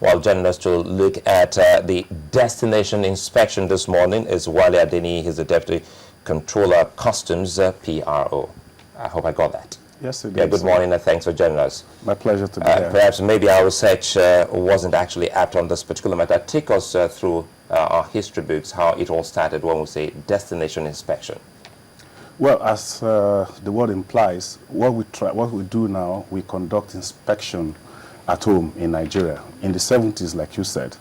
Well, joining us to look at the destination inspection this morning is Wale Adeni. He's the Deputy Controller Customs, PRO. I hope I got that. Yes, it yeah, is. Good morning and thanks for joining us. My pleasure to be here. Perhaps maybe our research wasn't actually apt on this particular matter. Take us through our history books, how it all started when we say destination inspection. Well, as the word implies, what we do now, we conduct inspection at home in Nigeria. In the 70s, like you said,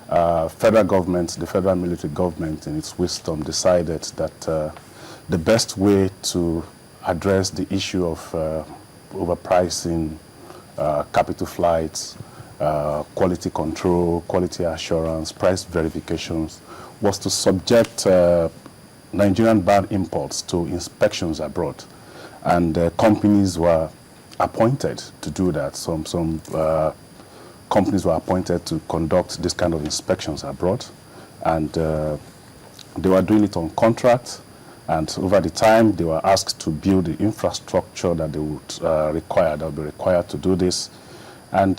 federal government, the federal military government, in its wisdom, decided that the best way to address the issue of overpricing, capital flights, quality control, quality assurance, price verifications, was to subject Nigerian bad imports to inspections abroad. And companies were appointed to do that. Some companies were appointed to conduct this kind of inspections abroad. And they were doing it on contract. And over the time, they were asked to build the infrastructure that they would require, that would be required to do this. And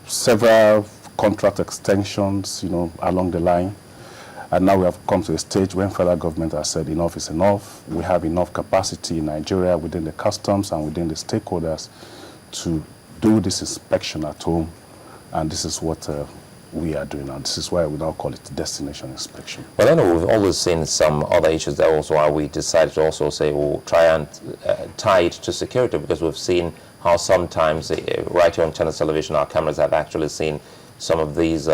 several contract extensions, along the line. And now we have come to a stage when federal government has said enough is enough. We have enough capacity in Nigeria within the customs and within the stakeholders to do this inspection at home. And this is what we are doing now. This is why we now call it destination inspection. Well, I know we've always seen some other issues that also are we decided to also say we'll try and tie it to security, because we've seen how sometimes right here on Channel Television our cameras have actually seen some of these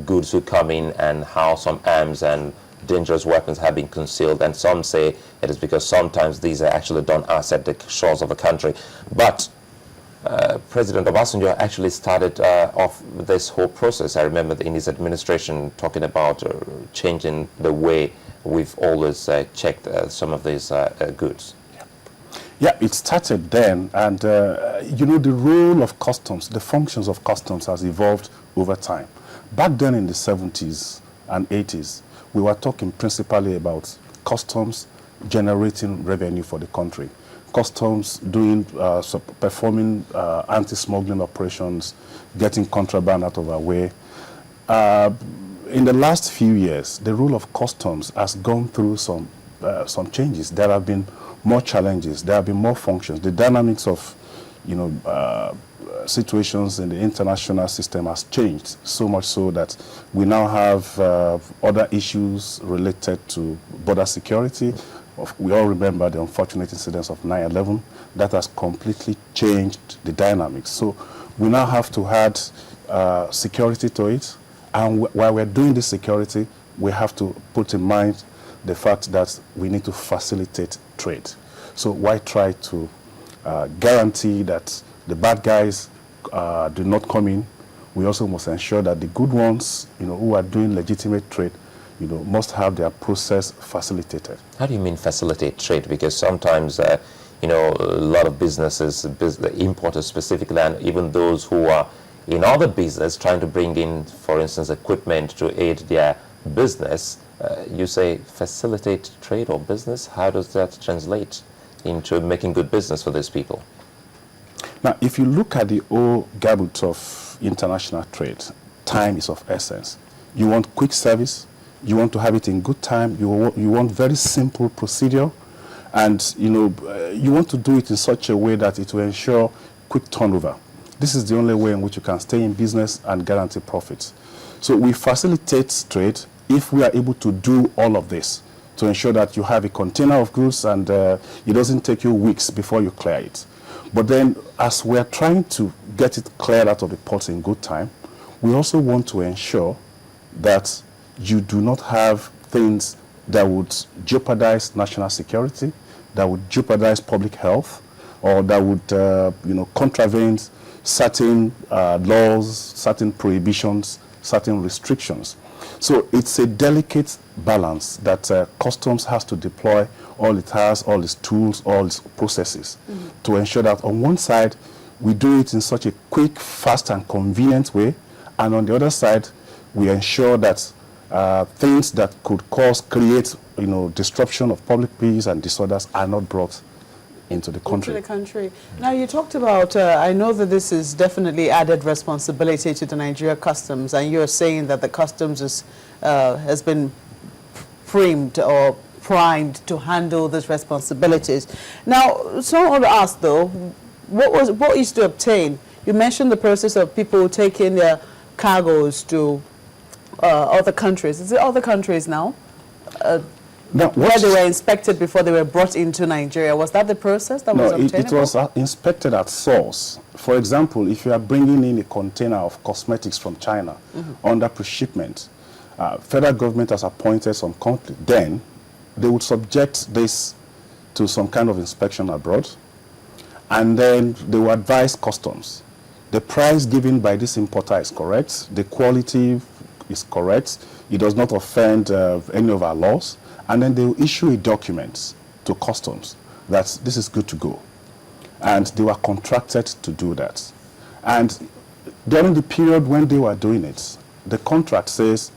goods who come in and how some arms and dangerous weapons have been concealed, and some say it is because sometimes these are actually done outside the shores of the country. But President Obasanjo actually started off this whole process. I remember in his administration talking about changing the way we've always checked some of these goods. Yeah, it started then, and the role of customs, the functions of customs has evolved over time. Back then in the 70s and 80s, we were talking principally about customs generating revenue for the country. Customs doing, performing anti-smuggling operations, getting contraband out of our way. In the last few years, the role of customs has gone through some changes. There have been more challenges. There have been more functions. The dynamics of, situations in the international system has changed so much so that we now have other issues related to border security. We all remember the unfortunate incidents of 9/11. That has completely changed the dynamics. So we now have to add security to it. And while we're doing this security, we have to put in mind the fact that we need to facilitate trade. So why try to guarantee that the bad guys do not come in? We also must ensure that the good ones, who are doing legitimate trade, must have their process facilitated. How do you mean facilitate trade? Because sometimes, a lot of businesses, importers specifically, and even those who are in other business trying to bring in, for instance, equipment to aid their business, you say facilitate trade or business. How does that translate into making good business for these people? Now, if you look at the whole gamut of international trade, time is of essence. You want quick service. You want to have it in good time. You want very simple procedure, and you want to do it in such a way that it will ensure quick turnover. This is the only way in which you can stay in business and guarantee profits. So we facilitate trade if we are able to do all of this to ensure that you have a container of goods and it doesn't take you weeks before you clear it. But then, as we are trying to get it cleared out of the ports in good time, we also want to ensure that you do not have things that would jeopardize national security, that would jeopardize public health, or that would contravene certain laws, certain prohibitions, certain restrictions. So it's a delicate balance that customs has to deploy all it has, all its tools, all its processes, to ensure that on one side we do it in such a quick, fast and convenient way, and on the other side we ensure that things that could create disruption of public peace and disorders are not brought into the country. Into the country. Now, you talked about, I know that this is definitely added responsibility to the Nigeria Customs, and you're saying that the Customs is, has been framed or primed to handle these responsibilities. Now, someone asked, though, what is to obtain? You mentioned the process of people taking their cargoes to other countries. Is it other countries now? Now, where they were inspected before they were brought into Nigeria. Was that the process that was obtainable? It was inspected at source. For example, if you are bringing in a container of cosmetics from China under pre-shipment, federal government has appointed some company. Then they would subject this to some kind of inspection abroad, and then they will advise customs. The price given by this importer is correct. The quality is correct. It does not offend any of our laws. And then they will issue a document to customs that this is good to go. And they were contracted to do that. And during the period when they were doing it, the contract says,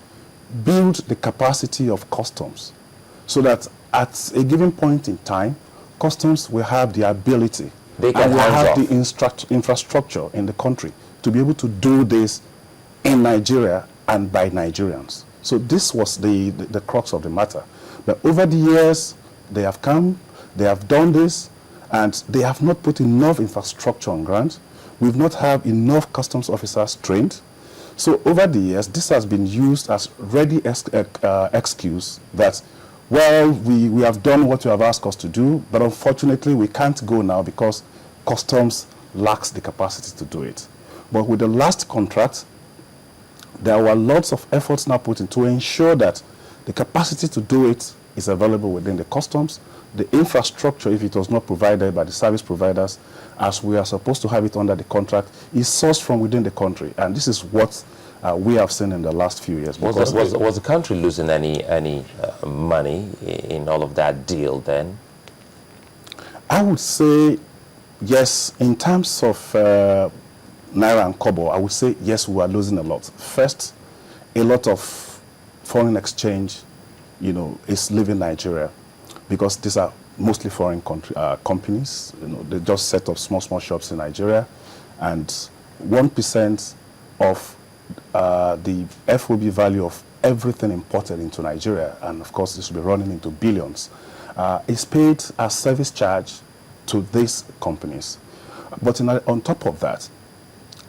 build the capacity of customs so that at a given point in time, customs will have the ability and will have the infrastructure in the country to be able to do this in Nigeria and by Nigerians. So this was the crux of the matter. But over the years, they have come, they have done this, and they have not put enough infrastructure on ground. We've not had enough customs officers trained. So over the years, this has been used as ready excuse that, well, we have done what you have asked us to do, but unfortunately, we can't go now because customs lacks the capacity to do it. But with the last contract, there were lots of efforts now put in to ensure that the capacity to do it is available within the customs. The infrastructure, if it was not provided by the service providers, as we are supposed to have it under the contract, is sourced from within the country. And this is what we have seen in the last few years. Was the country losing any money in all of that deal then? I would say yes. In terms of Naira and Kobo, I would say yes, we are losing a lot. First, a lot of foreign exchange, is leaving Nigeria because these are mostly foreign companies. They just set up small shops in Nigeria, and 1% of the FOB value of everything imported into Nigeria, and of course this will be running into billions, is paid as service charge to these companies. But on top of that,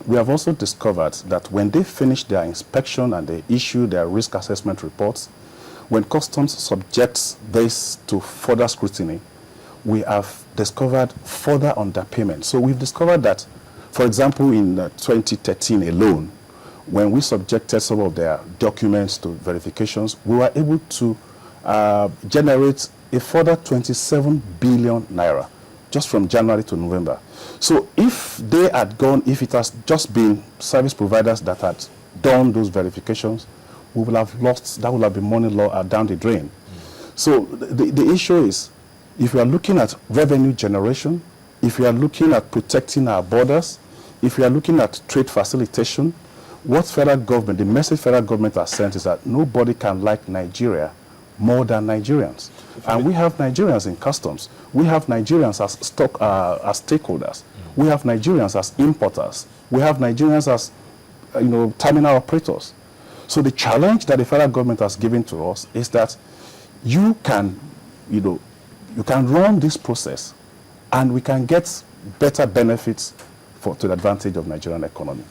we have also discovered that when they finish their inspection and they issue their risk assessment reports, when customs subjects this to further scrutiny, we have discovered further underpayment. So we've discovered that, for example, in 2013 alone, when we subjected some of their documents to verifications, we were able to generate a further 27 billion naira just from January to November. So if they had gone, if it has just been service providers that had done those verifications, we will have lost, that will have been money down the drain. So the issue is, if we are looking at revenue generation, if we are looking at protecting our borders, if we are looking at trade facilitation, what federal government, the message federal government has sent is that nobody can like Nigeria more than Nigerians. And we have Nigerians in customs. We have Nigerians as stakeholders. We have Nigerians as importers. We have Nigerians as, terminal operators. So the challenge that the federal government has given to us is that you can run this process and we can get better benefits to the advantage of Nigerian economy.